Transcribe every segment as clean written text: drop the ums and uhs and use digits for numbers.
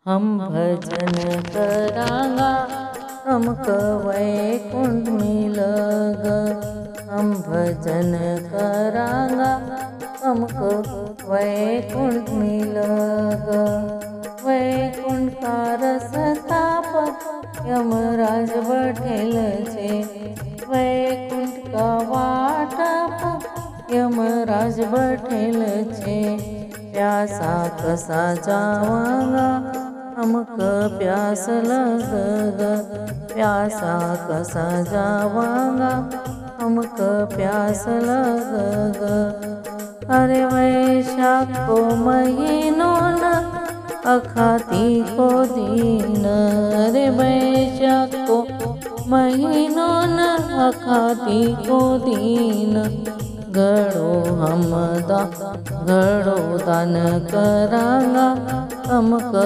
हम भजन करांगा हमको वैकुंठ मिलगा। हम भजन करांगा हमको वैकुंठ मिलगा। वैकुंठ का रस्ता पर यमराज बैठेल छे। वैकुंठ का वाट पर यमराज बैठेल छे। प्यासा कसा जावांगा हमको प्यास लगगा। प्यासा कसा जावांगा हमको प्यास लगगा। अरे वैशाख को महीनों न अखाती को दीन। अरे वैशाख को महीनों न अखाती को दीन। घड़ो दान करांगा हमको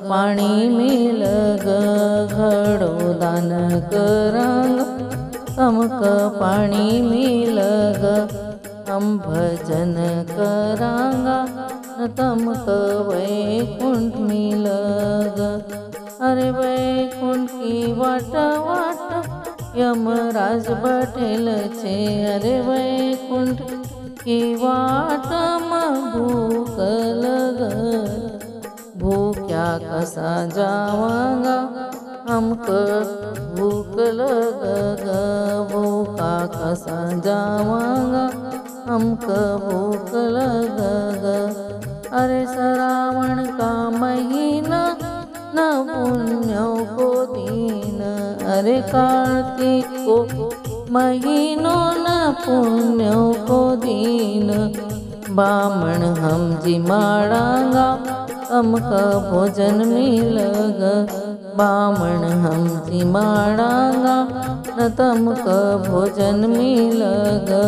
पानी मिलगा। घड़ो दान करांगा हमको पानी मिलगा। हम भजन करांगा तुमको वैकुंठ मिलगा। अरे वैकुंठ की वाट यमराज बैठेल छे। अरे वैकुंठ की वाट भूख लगा। भूख्या कसा जावांगा हमको भूख लगगा। भूखा कसा जावांगा हमको भूख लगगा। अरे श्रावण का महीना न पुण्यों को दीन। अरे कार्तिक को महीनों न पुण्यों को दीन। बामण हम जिमाड़ांगा हमको भोजन मिलगा। बामण हम जिमाड़ांगा न तुमको भोजन मिलगा।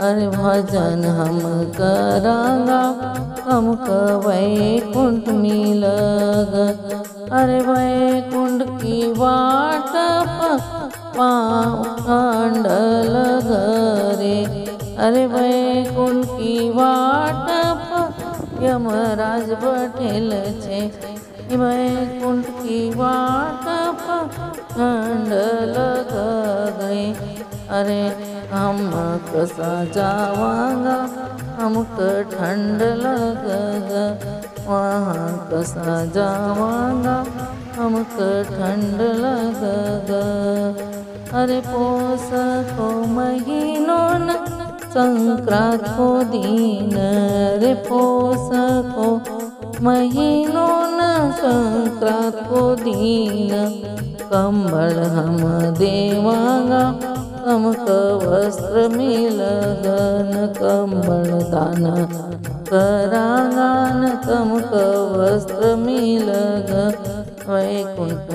अरे भजन हम करांगा हमको वैकुंठ मिलगा। अरे वैकुंठ की वाट पांड लगा रे। अरे वैकुंठ की वाट यमराज बैठेल छे। वैकुंठ की वाट पांड लगा गए। अरे हम कसा जावांगा हमको ठंड लगगा। वहाँ कसा जावांगा हमको ठंड लगगा। अरे पौष को महीनों न संक्रांत को दीन। अरे पौष को महीनों न संक्रांत को दीन। कंबल हम देवांगा हमको वस्त्र मिलगा। न कंबल दान करांगा न तुमको वस्त्र मिलगा। वैकुंठ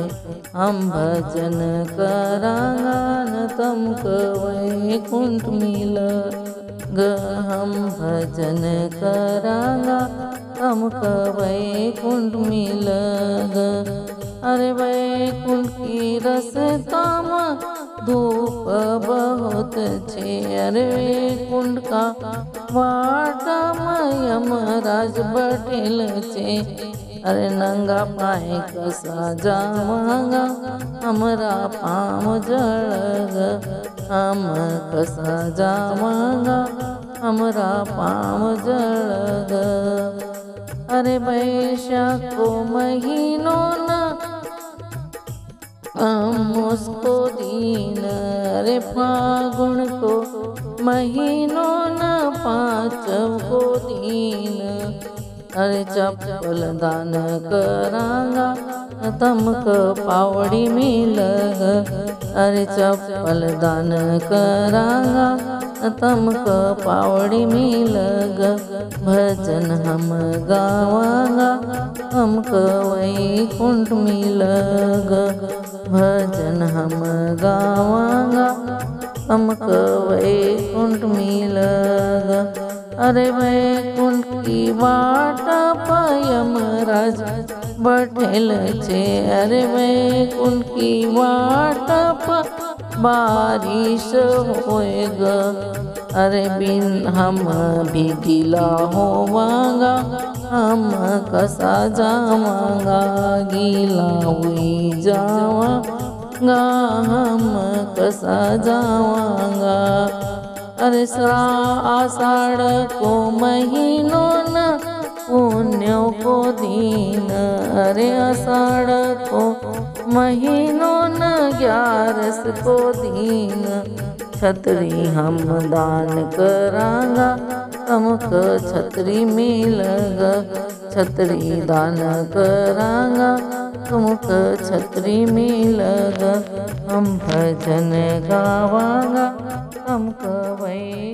हम भजन करांगा न तुमको वैकुंठ मिलगा। हम भजन करांगा तुमको वैकुंठ मिलगा। अरे वैकुंठ की रस्ता में धूप बहुत छे। अरे वैकुंठ का वाट यमराज बैठेल छे। अरे नंगा पाए कसा जावांगा हमरा पाँव जड़गा। हम कसा जावांगा हमरा पाँव जड़गा। अरे वैशाख को महीनों न मुझको दीन। अरे फागुन को महीनों न पाँचव को दीन। अरे चप्पल दान करांगा तुमको पावड़ी मिलगा। अरे चप्पल दान करांगा तुमको पावड़ी मिलगा। भजन हम गावांगा हमको वैकुंठ मिलगा। भजन हम गावांगा हमको वैकुंठ मिलगा। अरे वैकुंठ की वाट यमराज बैठेल छे। अरे वैकुंठ की वाट बारिश होएगा। अरे बिन हम भी गीला होवांगा, हम कसा जावांगा, गीला हुई जावांगा, हम कसा जावांगा। अरे आषाढ़ को महीनों न पुण्यों को दीन, अरे आषाढ़ को महीनों न 11 को दीन। छतरी हम दान करांगा, तमक छतरी मिलगा, छतरी दान करांगा, तुमक छतरी मिलगा। हम भजन गावांगा, तुमक वै